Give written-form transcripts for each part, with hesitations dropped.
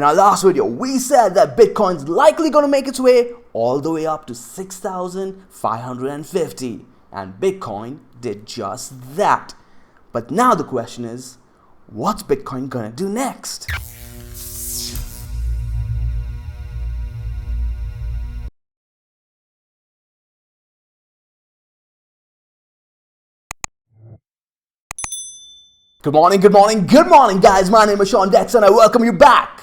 in our last video, we said that Bitcoin's likely going to make its way all the way up to 6,550. And Bitcoin did just that. But now the question is, what's Bitcoin going to do next? Good morning, guys. My name is Sean Dex and I welcome you back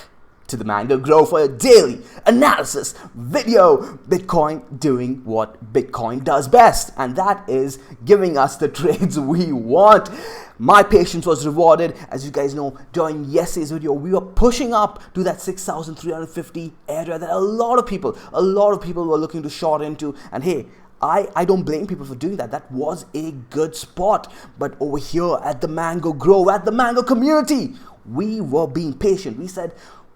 to the Mango Grow for a daily analysis video. Bitcoin doing what Bitcoin does best, and that is giving us the trades we want. My patience was rewarded. As you guys know, during yesterday's video, we were pushing up to that 6,350 area that a lot of people were looking to short into. And hey, I don't blame people for doing that. That was a good spot. But over here at the Mango Grow, at the Mango community, we were being patient. We said,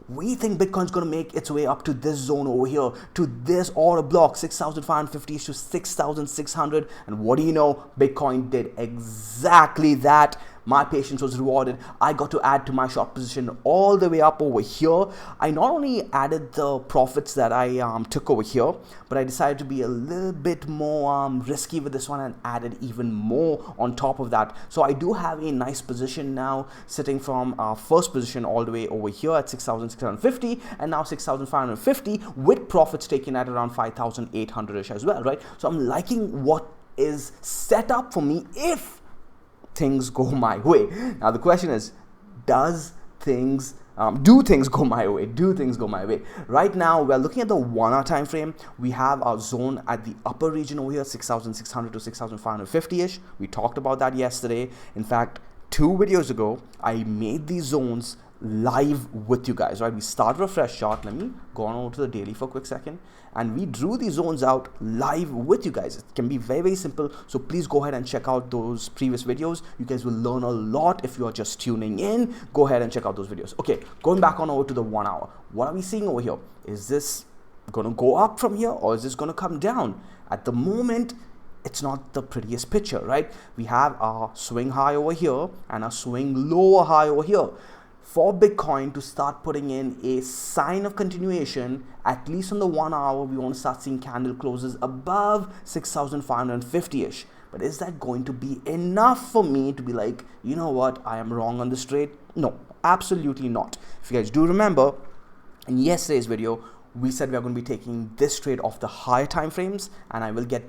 we think Bitcoin's going to make its way up to this zone over here, to this order block, 6,550 to 6,600. And what do you know? Bitcoin did exactly that. My patience was rewarded. I got to add to my short position all the way up over here. I not only added the profits that I took over here, but I decided to be a little bit more risky with this one and added even more on top of that. So I do have a nice position now, sitting from our first position all the way over here at 6,650 and now 6,550, with profits taken at around 5,800-ish as well, right? So I'm liking what is set up for me if things go my way. Now the question is, do things go my way? Do things go my way? Right now we're looking at the 1 hour time frame. We have our zone at the upper region over here, 6,600 to 6,550-ish. We talked about that yesterday. In fact, 2 videos ago I made these zones live with you guys, right? We started a fresh chart. Let me go on over to the daily for a quick second, and we drew these zones out live with you guys. It can be very, very simple, so please go ahead and check out those previous videos. You guys will learn a lot if you are just tuning in. Go ahead and check out those videos. Okay, going back on over to the 1 hour, what are we seeing over here? Is this going to go up from here, or is this going to come down? At the moment, it's not the prettiest picture, right? We have our swing high over here and our swing lower high over here. For Bitcoin to start putting in a sign of continuation, at least on the 1 hour, we want to start seeing candle closes above 6,550-ish. But is that going to be enough for me to be like, you know what, I am wrong on this trade? No, absolutely not. If you guys do remember, in yesterday's video, we said we are going to be taking this trade off the higher time frames, and I will get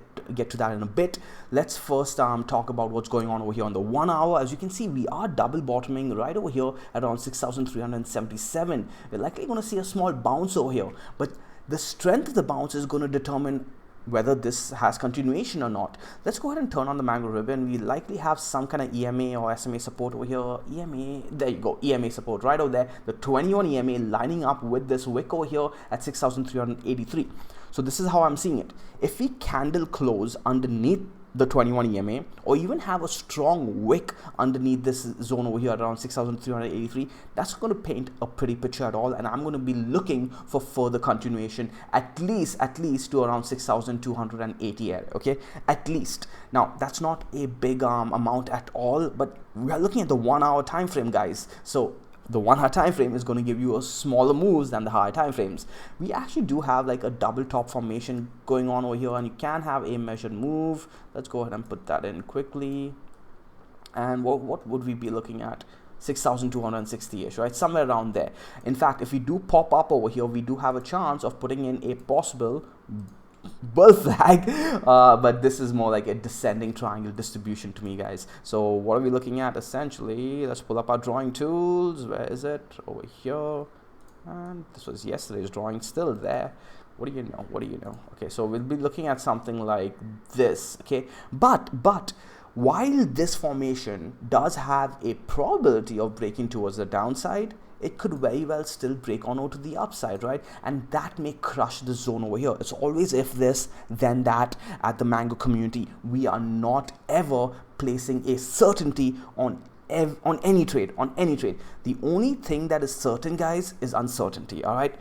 to that in a bit. Let's first talk about what's going on over here on the 1 hour. As you can see, we are double bottoming right over here at around 6,377. We're likely going to see a small bounce over here, but the strength of the bounce is going to determine whether this has continuation or not. Let's go ahead and turn on the Mango ribbon. We likely have some kind of EMA or SMA support over here. EMA, there you go, EMA support right over there. The 21 EMA lining up with this wick over here at 6,383. So this is how I'm seeing it. If we candle close underneath the 21 EMA, or even have a strong wick underneath this zone over here at around 6,383, that's going to paint a pretty picture at all, and I'm going to be looking for further continuation at least to around 6,280 area, okay, at least. Now that's not a big amount at all, but we are looking at the 1 hour time frame, guys. So the 1 hour time frame is going to give you a smaller moves than the higher time frames. We actually do have like a double top formation going on over here, and you can have a measured move. Let's go ahead and put that in quickly. And what would we be looking at? 6,260-ish, right? Somewhere around there. In fact, if we do pop up over here, we do have a chance of putting in a possible bull flag, but this is more like a descending triangle distribution to me, guys. So what are we looking at essentially? Let's pull up our drawing tools. Where is it? Over here. And this was yesterday's drawing, still there. What do you know? Okay, so we'll be looking at something like this, okay? But while this formation does have a probability of breaking towards the downside, it could very well still break on over to the upside, right? And that may crush the zone over here. It's always if this, then that. At the Mango community, we are not ever placing a certainty on any trade. The only thing that is certain, guys, is uncertainty. All right,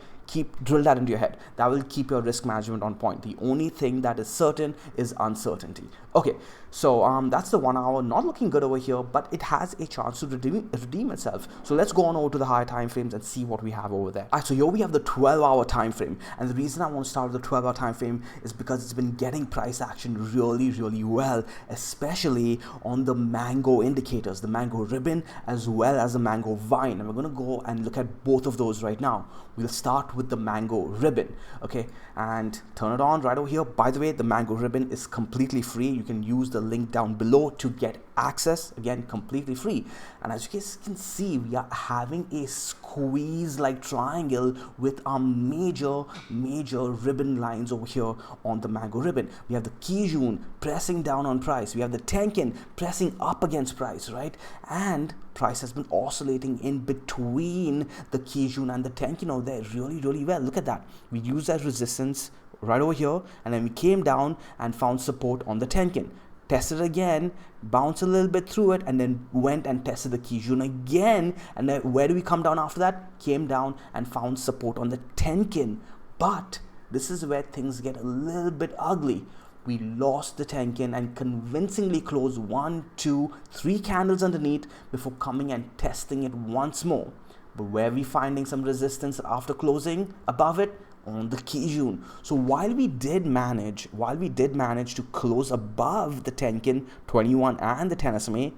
drill that into your head. That will keep your risk management on point. The only thing that is certain is uncertainty. Okay, so that's the 1 hour. Not looking good over here, but it has a chance to redeem itself. So let's go on over to the higher time frames and see what we have over there. All right, so here we have the 12-hour time frame, and the reason I want to start with the 12-hour time frame is because it's been getting price action really well, especially on the mango indicators, the mango ribbon as well as the mango vine. And we're going to go and look at both of those right now. We'll start with the mango ribbon, okay, and turn it on right over here. By the way, the mango ribbon is completely free. You can use the link down below to get access, again completely free. And as you guys can see, we are having a squeeze like triangle with our major ribbon lines over here on the mango ribbon. We have the Kijun pressing down on price, we have the Tenkin pressing up against price, right? And price has been oscillating in between the Kijun and the Tenkin over there really well. Look at that. We use that resistance right over here, and then we came down and found support on the Tenkin, tested again, bounced a little bit through it, and then went and tested the Kijun again. And then where do we come down after that? Came down and found support on the Tenkin. But this is where things get a little bit ugly. We lost the Tenkin and convincingly closed 1, 2, 3 candles underneath before coming and testing it once more. But where are we finding some resistance after closing above it? On the Kijun. So while we did manage to close above the Tenkin 21 and the 10 SMA,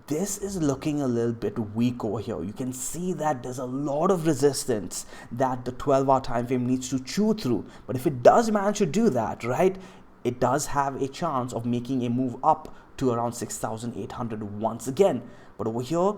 this is looking a little bit weak over here. You can see that there's a lot of resistance that the 12-hour time frame needs to chew through. But if it does manage to do that, right, it does have a chance of making a move up to around 6,800 once again. But over here,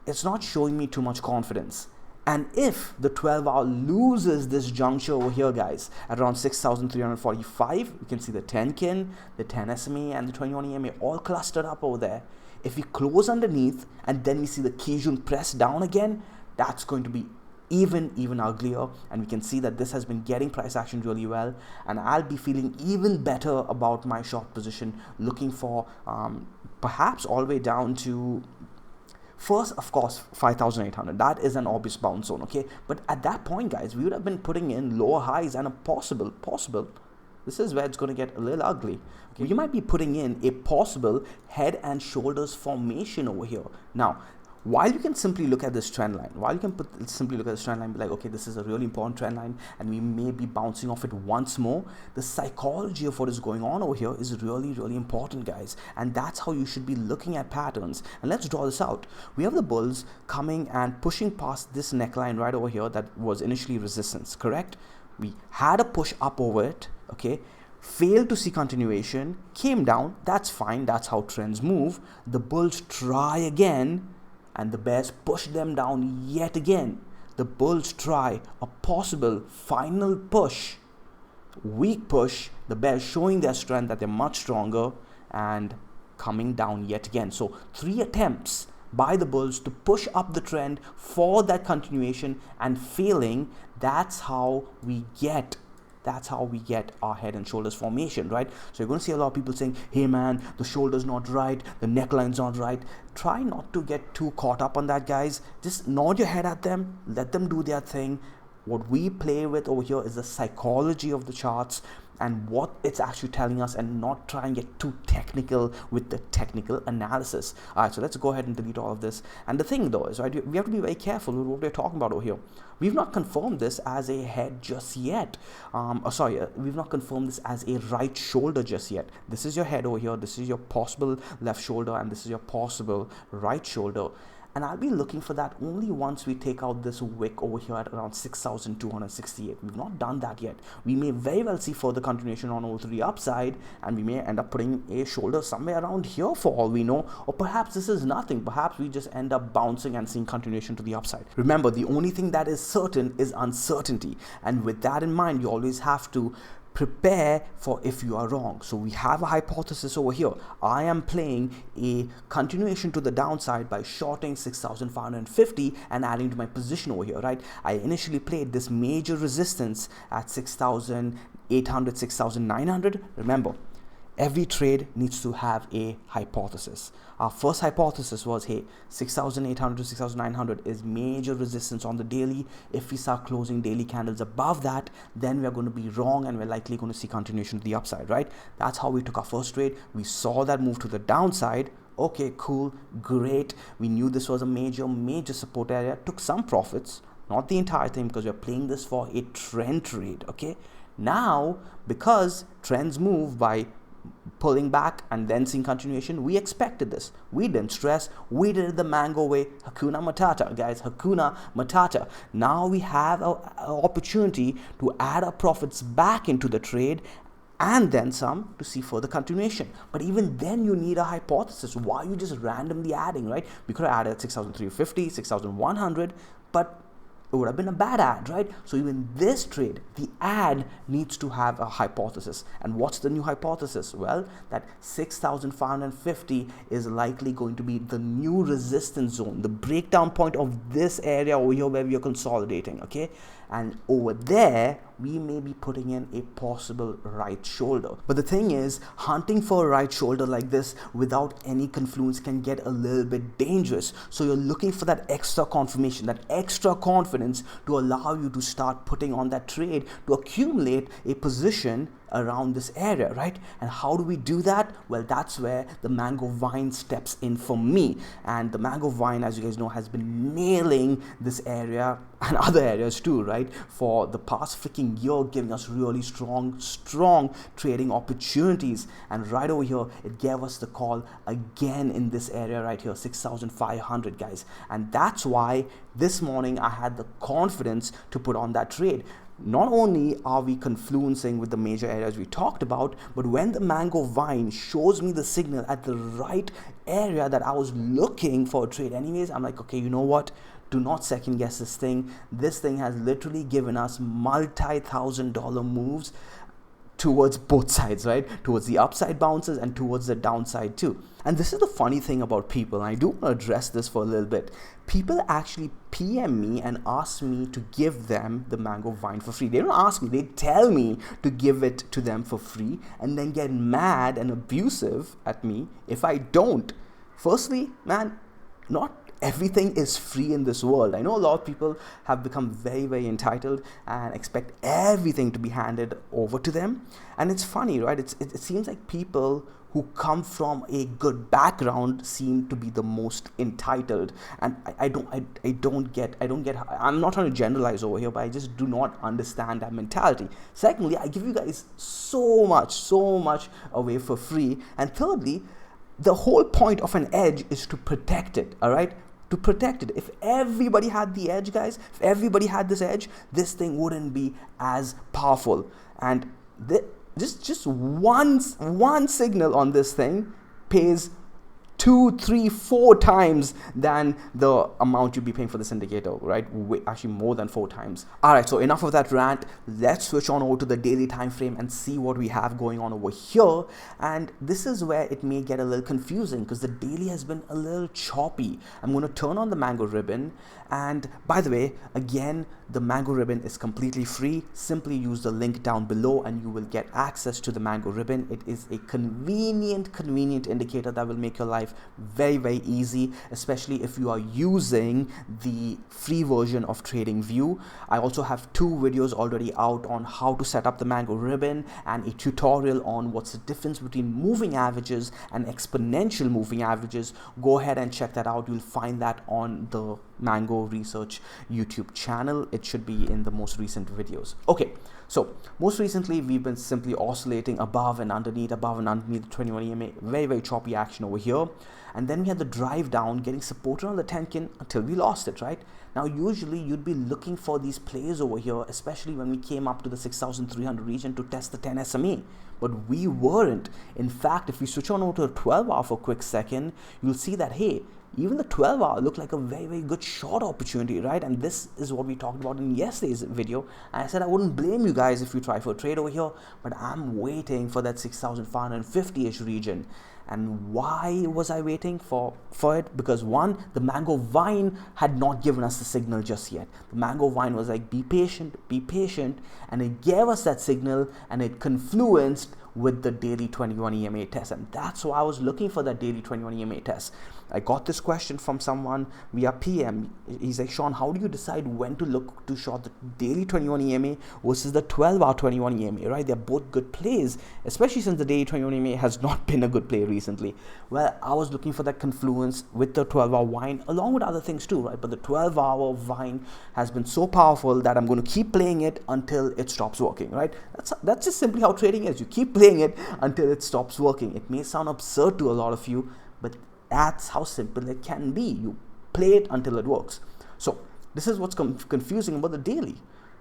it's not showing me too much confidence. And if the 12-hour loses this juncture over here, guys, at around 6,345, you can see the Tenkin, the 10 SMA, and the 21 EMA all clustered up over there. If we close underneath and then we see the Kijun press down again, that's going to be even uglier. And we can see that this has been getting price action really well, and I'll be feeling even better about my short position, looking for perhaps all the way down to first, of course, 5,800. That is an obvious bounce zone, okay? But at that point, guys, we would have been putting in lower highs and a possible, this is where it's going to get a little ugly. Okay? You might be putting in a possible head and shoulders formation over here. Now, while you can simply look at this trend line, be like, okay, this is a really important trend line and we may be bouncing off it once more, the psychology of what is going on over here is really important, guys. And that's how you should be looking at patterns. And let's draw this out. We have the bulls coming and pushing past this neckline right over here that was initially resistance, correct? We had a push up over it, okay? Failed to see continuation, came down, that's fine, that's how trends move. The bulls try again, and the bears push them down yet again. The bulls try a possible final push, weak push, the bears showing their strength, that they're much stronger, and coming down yet again. So 3 attempts by the bulls to push up the trend for that continuation and failing. That's how we get our head and shoulders formation, right? So you're going to see a lot of people saying, hey man, the shoulder's not right, the neckline's not right. Try not to get too caught up on that, guys. Just nod your head at them, let them do their thing. What we play with over here is the psychology of the charts and what it's actually telling us, and not try and get too technical with the technical analysis. All right, so let's go ahead and delete all of this. And the thing though is, right, we have to be very careful with what we're talking about over here. We've not confirmed this as a head just yet. We've not confirmed this as a right shoulder just yet. This is your head over here, this is your possible left shoulder, and this is your possible right shoulder. And I'll be looking for that only once we take out this wick over here at around 6,268. We've not done that yet. We may very well see further continuation on over to the upside, and we may end up putting a shoulder somewhere around here for all we know. Or perhaps this is nothing. Perhaps we just end up bouncing and seeing continuation to the upside. Remember, the only thing that is certain is uncertainty. And with that in mind, you always have to prepare for if you are wrong. So we have a hypothesis over here. I am playing a continuation to the downside by shorting 6,550 and adding to my position over here, right? I initially played this major resistance at 6,800, 6,900. Remember, every trade needs to have a hypothesis. Our first hypothesis was, hey, 6,800 to 6,900 is major resistance on the daily. If we start closing daily candles above that, then we're going to be wrong and we're likely going to see continuation to the upside, right? That's how we took our first trade. We saw that move to the downside. Okay, cool, great. We knew this was a major support area. Took some profits, not the entire thing, because we're playing this for a trend trade, okay? Now, because trends move by pulling back and then seeing continuation, we expected this. We didn't stress. We did it the mango way. Hakuna Matata, guys. Hakuna Matata. Now we have an opportunity to add our profits back into the trade and then some to see further continuation. But even then you need a hypothesis. Why are you just randomly adding, right? We could have added 6,350, 6,100, but it would have been a bad ad, right? So even this trade, the ad needs to have a hypothesis. And what's the new hypothesis? Well, that 6,550 is likely going to be the new resistance zone, the breakdown point of this area over here where we are consolidating, okay? And over there, we may be putting in a possible right shoulder. But the thing is, hunting for a right shoulder like this without any confluence can get a little bit dangerous. So you're looking for that extra confirmation, that extra confidence to allow you to start putting on that trade, to accumulate a position around this area, right? And how do we do that? Well, that's where the mango vine steps in for me. And the mango vine, as you guys know, has been nailing this area and other areas too, right? For the past freaking year, giving us really strong trading opportunities. And right over here, it gave us the call again in this area right here, 6,500, guys. And that's why this morning I had the confidence to put on that trade. Not only are we confluencing with the major areas we talked about, but when the mango vine shows me the signal at the right area that I was looking for a trade anyways, I'm like, okay, you know what? Do not second guess this thing. This thing has literally given us multi-$1,000 moves towards both sides, right? Towards the upside bounces and towards the downside too. And this is the funny thing about people, and I do want to address this for a little bit. People actually PM me and ask me to give them the mango vine for free. They don't ask me, they tell me to give it to them for free and then get mad and abusive at me if I don't. Firstly, man, not everything is free in this world. I know a lot of people have become very entitled and expect everything to be handed over to them. And it's funny, right? It seems like people who come from a good background seem to be the most entitled, and I don't get. I'm not trying to generalize over here, but I just do not understand that mentality. Secondly, I give you guys so much away for free, and thirdly, the whole point of an edge is to protect it. All right. To protect it. If everybody had the edge, guys, if everybody had this edge, this thing wouldn't be as powerful. And just one signal on this thing pays 2, 3, 4 times than the amount you'd be paying for this indicator, right? Actually more than 4 times. All right, so enough of that rant. Let's switch on over to the daily time frame and see what we have going on over here. And this is where it may get a little confusing because the daily has been a little choppy. I'm going to turn on the mango ribbon, and by the way, again, the mango ribbon is completely free. Simply use the link down below and you will get access to the mango ribbon. It is a convenient indicator that will make your life very easy, especially if you are using the free version of TradingView. I also have 2 videos already out on how to set up the mango ribbon and a tutorial on what's the difference between moving averages and exponential moving averages. Go ahead and check that out. You'll find that on the Mango Research YouTube channel. It should be in the most recent videos. Okay, so most recently we've been simply oscillating above and underneath the 21 EMA. Very choppy action over here, and then we had the drive down, getting supported on the Tenkin until we lost it, right? Now usually you'd be looking for these plays over here, especially when we came up to the 6,300 region to test the 10 SMA, but we weren't. In fact, if we switch on over to the 12 hour for a quick second, you'll see that, hey, even the 12 hour looked like a very good short opportunity, right? And this is what we talked about in yesterday's video. And I said I wouldn't blame you guys if you try for a trade over here, but I'm waiting for that 6,550-ish region. And why was I waiting for it? Because one, the mango vine had not given us the signal just yet. The mango vine was like, be patient, and it gave us that signal, and it confluenced with the daily 21 EMA test, and that's why I was looking for that daily 21 EMA test. I got this question from someone via PM. He's like, Sean, how do you decide when to look to short the daily 21 EMA versus the 12-hour 21 EMA, right? They're both good plays, especially since the daily 21 EMA has not been a good play recently. Well, I was looking for that confluence with the 12-hour wine, along with other things too, right? But the 12-hour wine has been so powerful that I'm going to keep playing it until it stops working, right? That's just simply how trading is. You keep playing it until it stops working. It may sound absurd to a lot of you, but that's how simple it can be. You play it until it works. So this is what's confusing about the daily.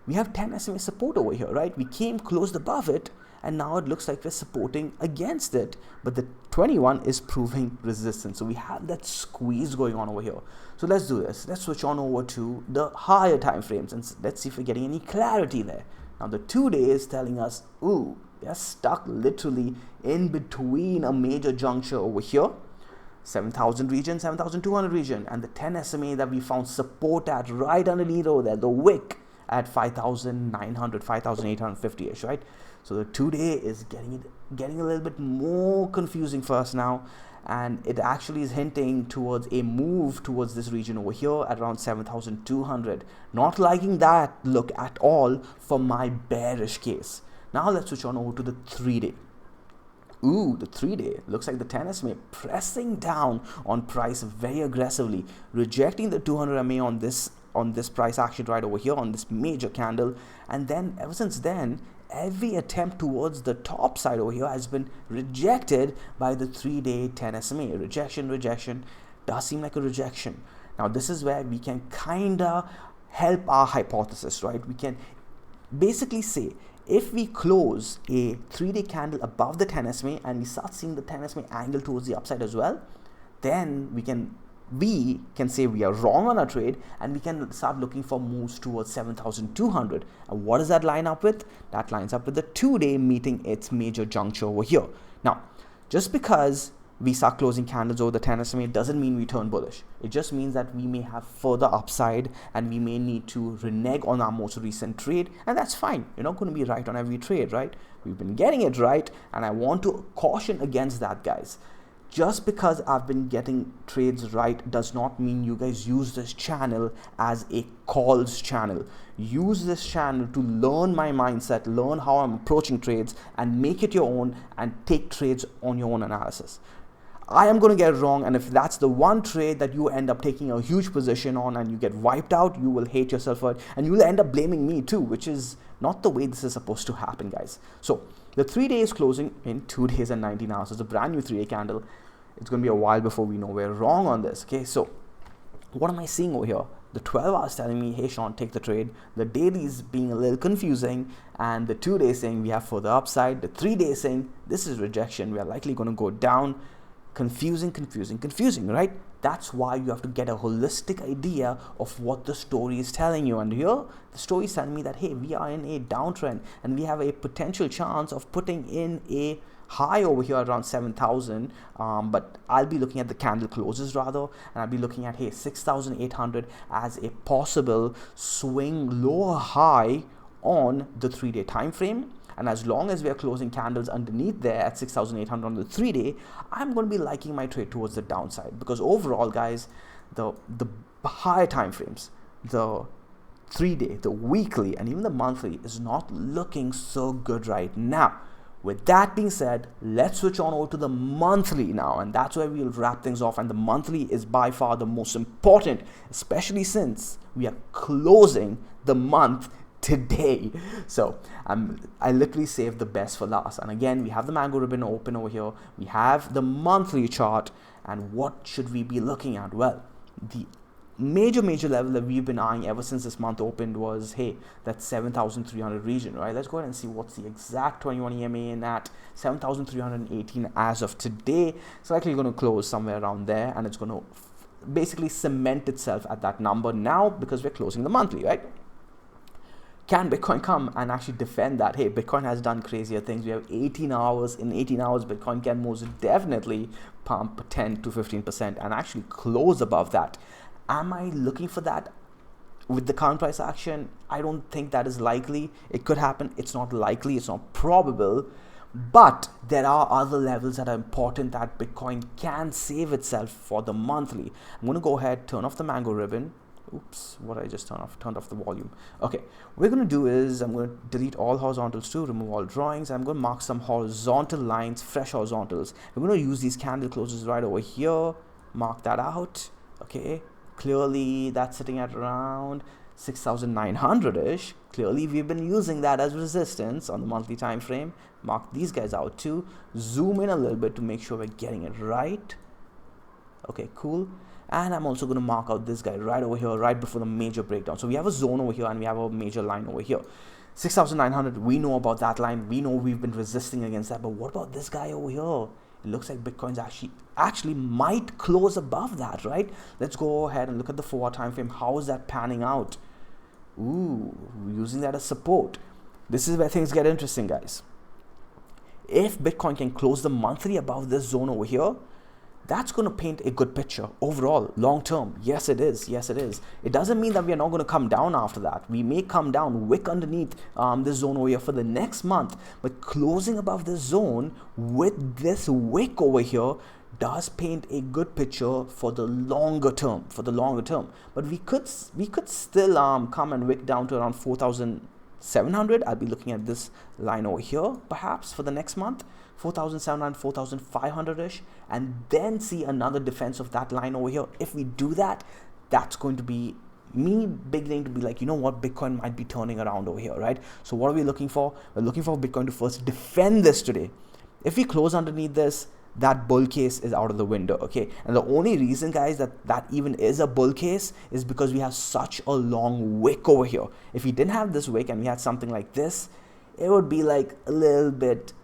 We have 10 SMA support over here, right? We came closed above it, and now it looks like we're supporting against it, but the 21 is proving resistance. So we have that squeeze going on over here. So let's do this. Let's switch on over to the higher time frames and let's see if we're getting any clarity there. Now the 2-day is telling us, ooh, they're stuck literally in between a major juncture over here, 7,000 region, 7,200 region, and the 10 SMA that we found support at right underneath over there, the wick at 5,900, 5,850-ish, right? So the 2-day is getting a little bit more confusing for us now, and it actually is hinting towards a move towards this region over here at around 7,200. Not liking that look at all for my bearish case. Now let's switch on over to the 3-day. Ooh, the 3-day looks like the 10 SMA pressing down on price very aggressively, rejecting the 200 MA on this price action right over here on this major candle, and then ever since then every attempt towards the top side over here has been rejected by the 3-day 10 SMA. Rejection does seem like a rejection. Now this is where we can kinda help our hypothesis, right? We can basically say, if we close a 3-day candle above the 10 SMA and we start seeing the 10 SMA angle towards the upside as well, then we can say we are wrong on our trade, and we can start looking for moves towards 7,200. And what does that line up with? That lines up with the 2-day meeting its major juncture over here. Now, just because we start closing candles over the 10 SMA doesn't mean we turn bullish. It just means that we may have further upside and we may need to renege on our most recent trade, and that's fine. You're not going to be right on every trade, right? We've been getting it right, and I want to caution against that, guys. Just because I've been getting trades right does not mean you guys use this channel as a calls channel. Use this channel to learn my mindset, learn how I'm approaching trades, and make it your own and take trades on your own analysis. I am going to get it wrong, and if that's the one trade that you end up taking a huge position on and you get wiped out, you will hate yourself for it, and you will end up blaming me too, which is not the way this is supposed to happen, guys. So the 3-day is closing in 2 days and 19 hours. It's a brand new 3-day candle. It's going to be a while before we know we're wrong on this. Okay, so what am I seeing over here? The 12 hours telling me, hey Sean, take the trade. The daily is being a little confusing, and the 2-day saying we have further upside. The 3-day saying this is rejection, we are likely going to go down. Confusing, right? That's why you have to get a holistic idea of what the story is telling you. And here, the story is telling me that, hey, we are in a downtrend and we have a potential chance of putting in a high over here around 7,000. But I'll be looking at the candle closes rather, and I'll be looking at, hey, 6,800 as a possible swing lower high on the 3-day time frame. And as long as we are closing candles underneath there at 6,800 on the 3-day, I'm going to be liking my trade towards the downside, because overall, guys, the higher time frames, the 3-day, the weekly, and even the monthly is not looking so good right now. With that being said, let's switch on over to the monthly now, and that's where we'll wrap things off. And the monthly is by far the most important, especially since we are closing the month today. So I literally saved the best for last. And again, we have the mango ribbon open over here. We have the monthly chart, and what should we be looking at? Well, the major level that we've been eyeing ever since this month opened was, hey, that 7,300 region, right? Let's go ahead and see what's the exact 21 EMA in at 7,318 as of today. It's likely going to close somewhere around there, and it's going to basically cement itself at that number now because we're closing the monthly, right? Can Bitcoin come and actually defend that? Hey, Bitcoin has done crazier things. We have 18 hours. In 18 hours, Bitcoin can most definitely pump 10 to 15% and actually close above that. Am I looking for that with the current price action? I don't think that is likely. It could happen. It's not likely. It's not probable. But there are other levels that are important that Bitcoin can save itself for the monthly. I'm going to go ahead, turn off the mango ribbon. Oops, what did I just turn off? Turned off the volume. Okay, what we're going to do is I'm going to delete all horizontals too, remove all drawings. I'm going to mark some horizontal lines, fresh horizontals. We're going to use these candle closes right over here. Mark that out. Okay, clearly that's sitting at around 6,900-ish. Clearly we've been using that as resistance on the monthly time frame. Mark these guys out too. Zoom in a little bit to make sure we're getting it right. Okay, cool. And I'm also going to mark out this guy right over here, right before the major breakdown. So we have a zone over here and we have a major line over here. 6,900, we know about that line. We know we've been resisting against that. But what about this guy over here? It looks like Bitcoin's actually might close above that, right? Let's go ahead and look at the 4-hour time frame. How is that panning out? Ooh, using that as support. This is where things get interesting, guys. If Bitcoin can close the monthly above this zone over here, that's going to paint a good picture overall, long term. Yes, it is. Yes, it is. It doesn't mean that we are not going to come down after that. We may come down, wick underneath this zone over here for the next month. But closing above this zone with this wick over here does paint a good picture for the longer term. But we could still come and wick down to around 4,700. I'll be looking at this line over here, perhaps for the next month. 4,700, 4,500-ish, and then see another defense of that line over here. If we do that, that's going to be me beginning to be like, you know what, Bitcoin might be turning around over here, right? So what are we looking for? We're looking for Bitcoin to first defend this today. If we close underneath this, that bull case is out of the window, okay? And the only reason, guys, that even is a bull case is because we have such a long wick over here. If we didn't have this wick and we had something like this, it would be like a little bit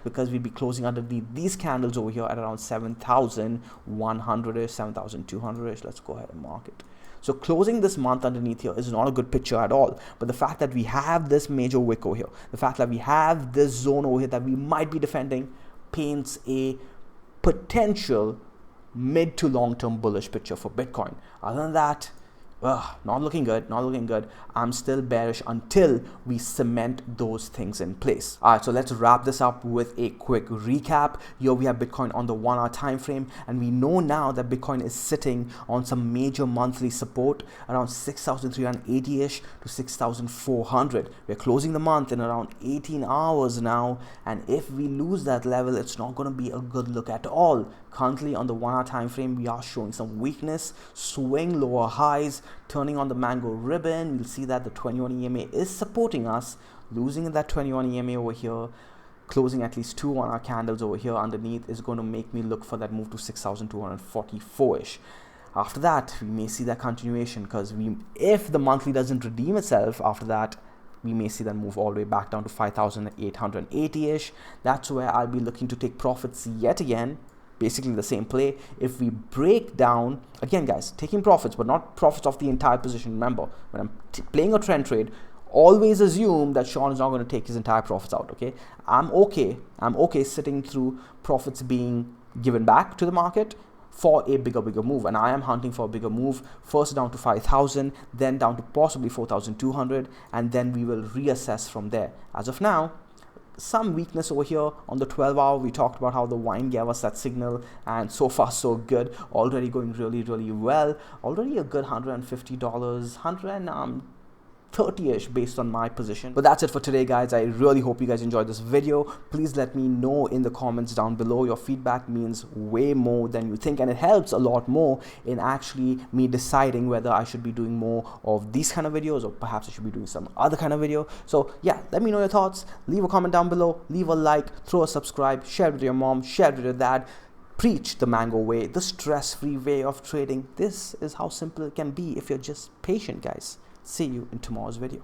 because we'd be closing underneath these candles over here at around 7,100-ish, 7,200-ish. Let's go ahead and mark it. So closing this month underneath here is not a good picture at all. But the fact that we have this major wick over here, the fact that we have this zone over here that we might be defending, paints a potential mid to long-term bullish picture for Bitcoin. Other than that, not looking good. I'm still bearish until we cement those things in place. All right, so let's wrap this up with a quick recap. Here we have Bitcoin on the 1-hour time frame, and we know now that Bitcoin is sitting on some major monthly support around 6,380-ish to 6,400. We're closing the month in around 18 hours now, and if we lose that level, it's not going to be a good look at all. Currently on the 1-hour time frame, we are showing some weakness, swing lower highs, turning on the mango ribbon. You'll see that the 21 EMA is supporting us, losing that 21 EMA over here, closing at least 2 1-hour candles over here underneath is going to make me look for that move to 6,244-ish. After that, we may see that continuation, because if the monthly doesn't redeem itself after that, we may see that move all the way back down to 5,880-ish. That's where I'll be looking to take profits yet again. Basically the same play. If we break down, again guys, taking profits, but not profits of the entire position. Remember, when I'm playing a trend trade, always assume that Sean is not going to take his entire profits out, okay? I'm okay sitting through profits being given back to the market for a bigger move, and I am hunting for a bigger move, first down to 5,000, then down to possibly 4,200, and then we will reassess from there. As of now, some weakness over here on the 12-hour. We talked about how the wine gave us that signal, and so far so good. Already going really well. Already a good $150, 130-ish based on my position. But that's it for today, guys. I really hope you guys enjoyed this video. Please let me know in the comments down below. Your feedback means way more than you think, and it helps a lot more in actually me deciding whether I should be doing more of these kind of videos, or perhaps I should be doing some other kind of video. So yeah, let me know your thoughts. Leave a comment down below, leave a like, throw a subscribe, share it with your mom, share it with your dad. Preach the mango way, the stress-free way of trading. This is how simple it can be if you're just patient, guys. See you in tomorrow's video.